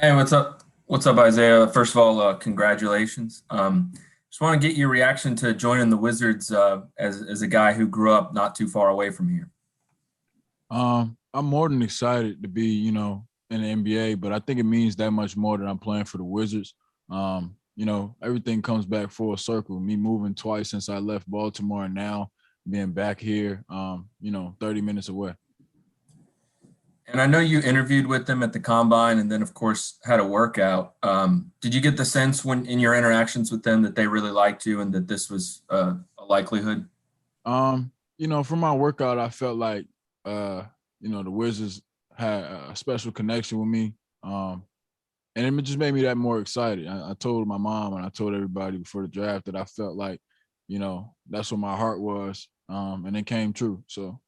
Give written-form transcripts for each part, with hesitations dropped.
Hey, what's up? What's up, Isaiah? First of all, congratulations. Just want to get your reaction to joining the Wizards as a guy who grew up not too far away from here. I'm more than excited to be, in the NBA, but I think it means that much more that I'm playing for the Wizards. Everything comes back full circle. Me moving twice since I left Baltimore and now being back here, 30 minutes away. And I know you interviewed with them at the combine, and then of course had a workout. Did you get the sense when in your interactions with them that they really liked you and that this was a likelihood? From my workout, I felt like, the Wizards had a special connection with me. And it just made me that more excited. I told my mom and I told everybody before the draft that I felt like, that's what my heart was. And it came true. So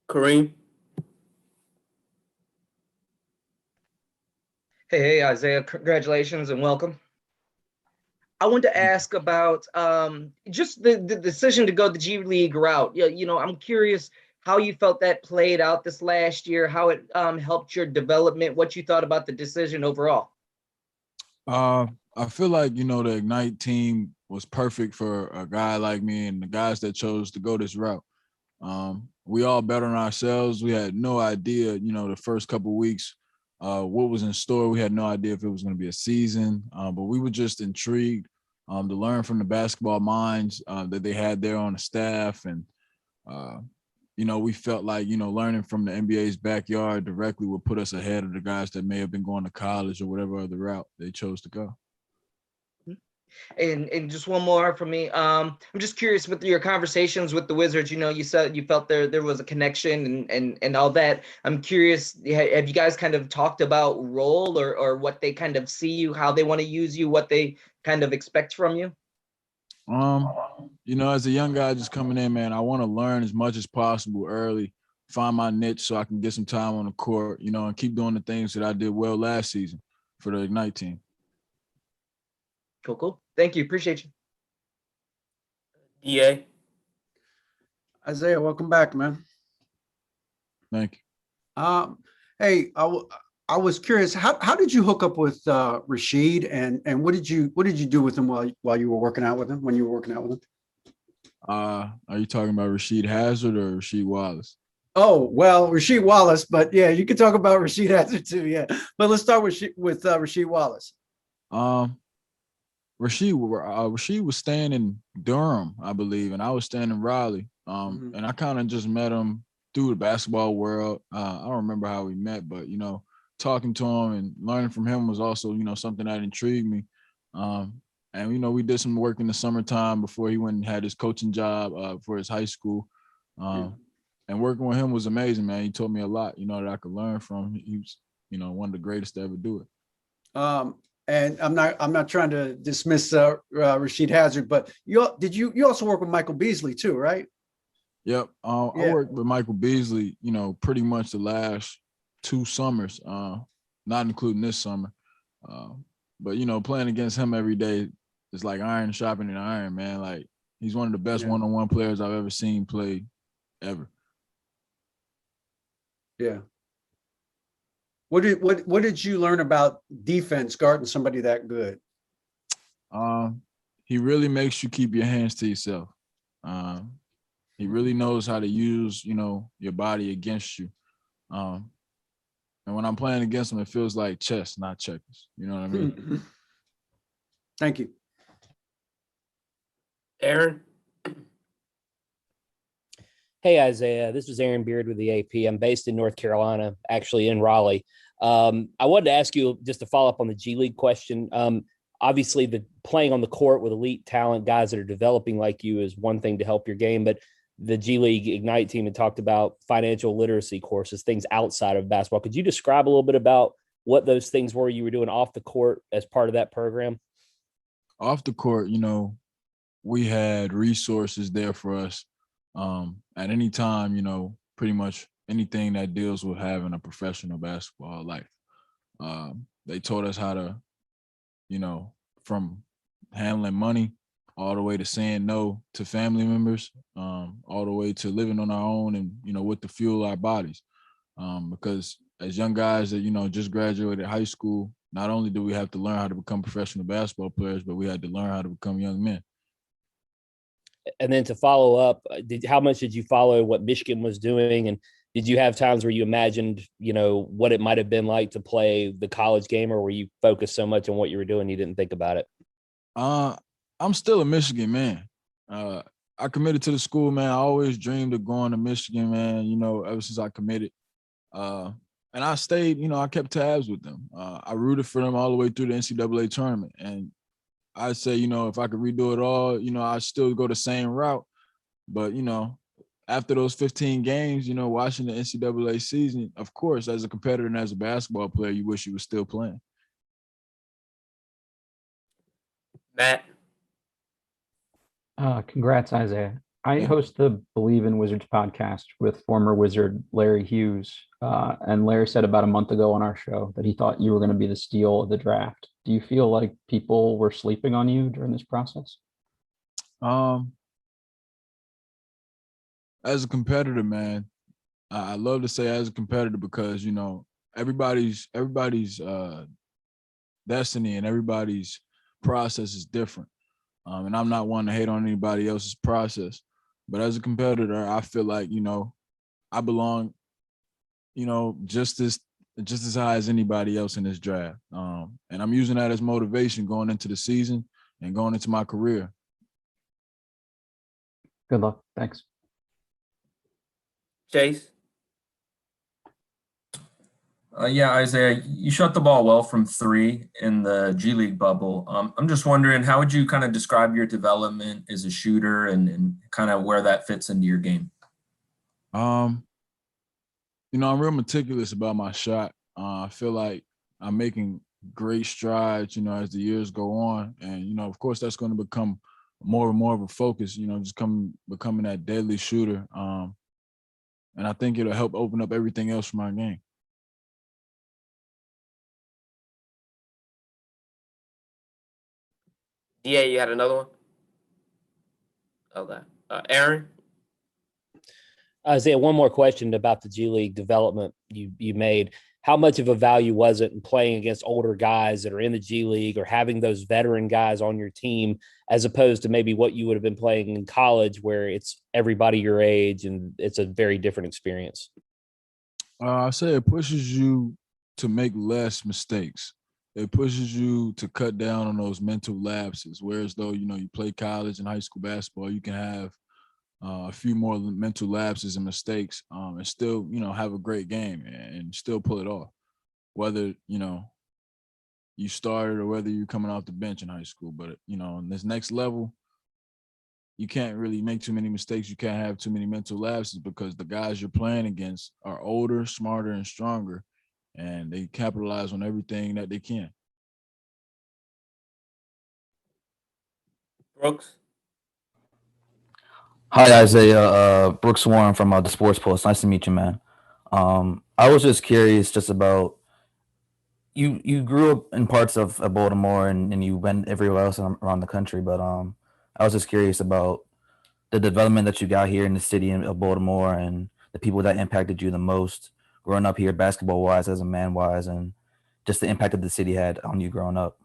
Kareem. Hey, Isaiah, congratulations and welcome. I wanted to ask about just the decision to go the G League route. Yeah, I'm curious how you felt that played out this last year, how it helped your development, what you thought about the decision overall. I feel like, the Ignite team was perfect for a guy like me and the guys that chose to go this route. We all bet on ourselves. We had no idea, the first couple of weeks, what was in store. We had no idea if it was going to be a season, but we were just intrigued to learn from the basketball minds that they had there on the staff. And, we felt like, learning from the NBA's backyard directly would put us ahead of the guys that may have been going to college or whatever other route they chose to go. And just one more for me. I'm just curious with your conversations with the Wizards. You said you felt there was a connection and all that. I'm curious, have you guys kind of talked about role or what they kind of see you, how they want to use you, what they kind of expect from you? As a young guy just coming in, man, I want to learn as much as possible early, find my niche so I can get some time on the court, and keep doing the things that I did well last season for the Ignite team. Cool. Thank you. Appreciate you. EA. Isaiah, welcome back, man. Thank you. Hey, I was curious, how did you hook up with Rasheed and what did you do with him while you were working out with him when you were working out with him? Are you talking about Rasheed Hazard or Rasheed Wallace? Oh, well, Rasheed Wallace, but yeah, you could talk about Rasheed Hazard too, yeah. But let's start with Rasheed Wallace. Rasheed was staying in Durham, I believe, and I was staying in Raleigh. And I kind of just met him through the basketball world. I don't remember how we met, but talking to him and learning from him was also something that intrigued me. And we did some work in the summertime before he went and had his coaching job for his high school. And working with him was amazing, man. He taught me a lot, that I could learn from. He was, one of the greatest to ever do it. And I'm not trying to dismiss Rasheed Hazard, but you also work with Michael Beasley too, right? Yep. I worked with Michael Beasley, pretty much the last 2 summers, not including this summer. But playing against him every day is like iron sharpening iron, man. Like he's one of the best one-on-one players I've ever seen play ever. Yeah. What did you learn about defense guarding somebody that good? He really makes you keep your hands to yourself. He really knows how to use, your body against you. And when I'm playing against him, it feels like chess, not checkers. You know what I mean? Thank you. Aaron. Hey, Isaiah, this is Aaron Beard with the AP. I'm based in North Carolina, actually in Raleigh. I wanted to ask you just to follow up on the G League question. Obviously, the playing on the court with elite talent, guys that are developing like you is one thing to help your game, but the G League Ignite team had talked about financial literacy courses, things outside of basketball. Could you describe a little bit about what those things were you were doing off the court as part of that program? Off the court, we had resources there for us at any time, pretty much anything that deals with having a professional basketball life. They taught us how to, from handling money all the way to saying no to family members, all the way to living on our own and, what to fuel our bodies. Because as young guys that, just graduated high school, not only do we have to learn how to become professional basketball players, but we had to learn how to become young men. And then to follow up, how much did you follow what Michigan was doing? And did you have times where you imagined, what it might have been like to play the college game, or were you focused so much on what you were doing you didn't think about it? I'm still a Michigan man. I committed to the school, man. I always dreamed of going to Michigan, man, ever since I committed. And I stayed, I kept tabs with them. I rooted for them all the way through the NCAA tournament. And I say, if I could redo it all, I'd still go the same route. But, after those 15 games, watching the NCAA season, of course, as a competitor and as a basketball player, you wish you were still playing. Matt. Congrats, Isaiah. I Yeah. host the Believe in Wizards podcast with former Wizard Larry Hughes. And Larry said about a month ago on our show that he thought you were going to be the steal of the draft. Do you feel like people were sleeping on you during this process? As a competitor, man, I love to say as a competitor because, everybody's destiny and everybody's process is different. And I'm not one to hate on anybody else's process. But as a competitor, I feel like, I belong, just as high as anybody else in this draft. And I'm using that as motivation going into the season and going into my career. Good luck. Thanks. Chase. Yeah, Isaiah, you shot the ball well from 3 in the G League bubble. I'm just wondering, how would you kind of describe your development as a shooter and kind of where that fits into your game? I'm real meticulous about my shot. I feel like I'm making great strides, as the years go on. And, of course, that's going to become more and more of a focus, just becoming that deadly shooter. And I think it'll help open up everything else for my game. Yeah, you had another one? Okay. Aaron? Isaiah, one more question about the G League development you made. How much of a value was it in playing against older guys that are in the G League or having those veteran guys on your team, as opposed to maybe what you would have been playing in college where it's everybody your age and it's a very different experience? I say it pushes you to make less mistakes. It pushes you to cut down on those mental lapses. Whereas though, you play college and high school basketball, you can have a few more mental lapses and mistakes and still, have a great game and still pull it off. Whether, you started or whether you're coming off the bench in high school. But, in this next level, you can't really make too many mistakes. You can't have too many mental lapses because the guys you're playing against are older, smarter, and stronger, and they capitalize on everything that they can. Brooks? Hi, Isaiah. Brooks Warren from the Sports Post. Nice to meet you, man. I was just curious just about you. You grew up in parts of Baltimore and you went everywhere else around the country, but I was just curious about the development that you got here in the city of Baltimore and the people that impacted you the most growing up here, basketball wise, as a man wise, and just the impact that the city had on you growing up.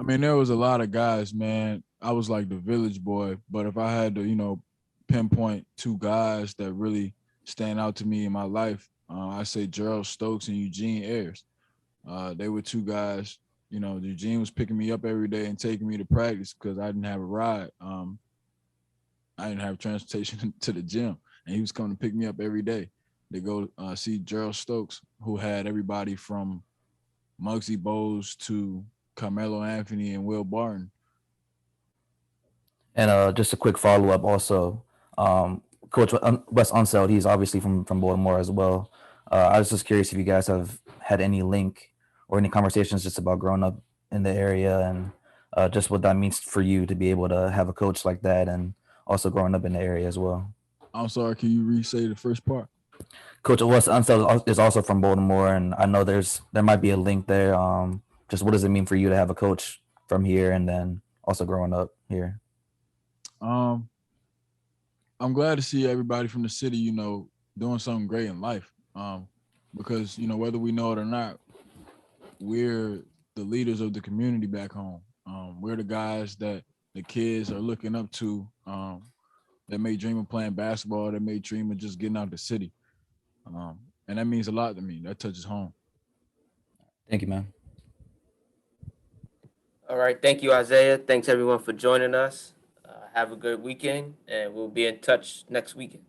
There was a lot of guys, man. I was like the village boy, but if I had to, pinpoint 2 guys that really stand out to me in my life, I say Gerald Stokes and Eugene Ayers. They were 2 guys. Eugene was picking me up every day and taking me to practice because I didn't have a ride. I didn't have transportation to the gym, and he was coming to pick me up every day to go see Gerald Stokes, who had everybody from Muggsy Bogues to Carmelo Anthony and Will Barton. And just a quick follow up also, Coach Wes Unseld, he's obviously from Baltimore as well. I was just curious if you guys have had any link or any conversations just about growing up in the area and just what that means for you to be able to have a coach like that and also growing up in the area as well. I'm sorry, can you re-say the first part? Coach Wes Unseld is also from Baltimore, and I know there might be a link there. Just what does it mean for you to have a coach from here and then also growing up here? I'm glad to see everybody from the city, you know, doing something great in life. Because, you know, whether we know it or not, we're the leaders of the community back home. We're the guys that the kids are looking up to, that may dream of playing basketball, that may dream of just getting out the city. And that means a lot to me. That touches home. Thank you, man. All right. Thank you, Isaiah. Thanks everyone for joining us. Have a good weekend, and we'll be in touch next weekend.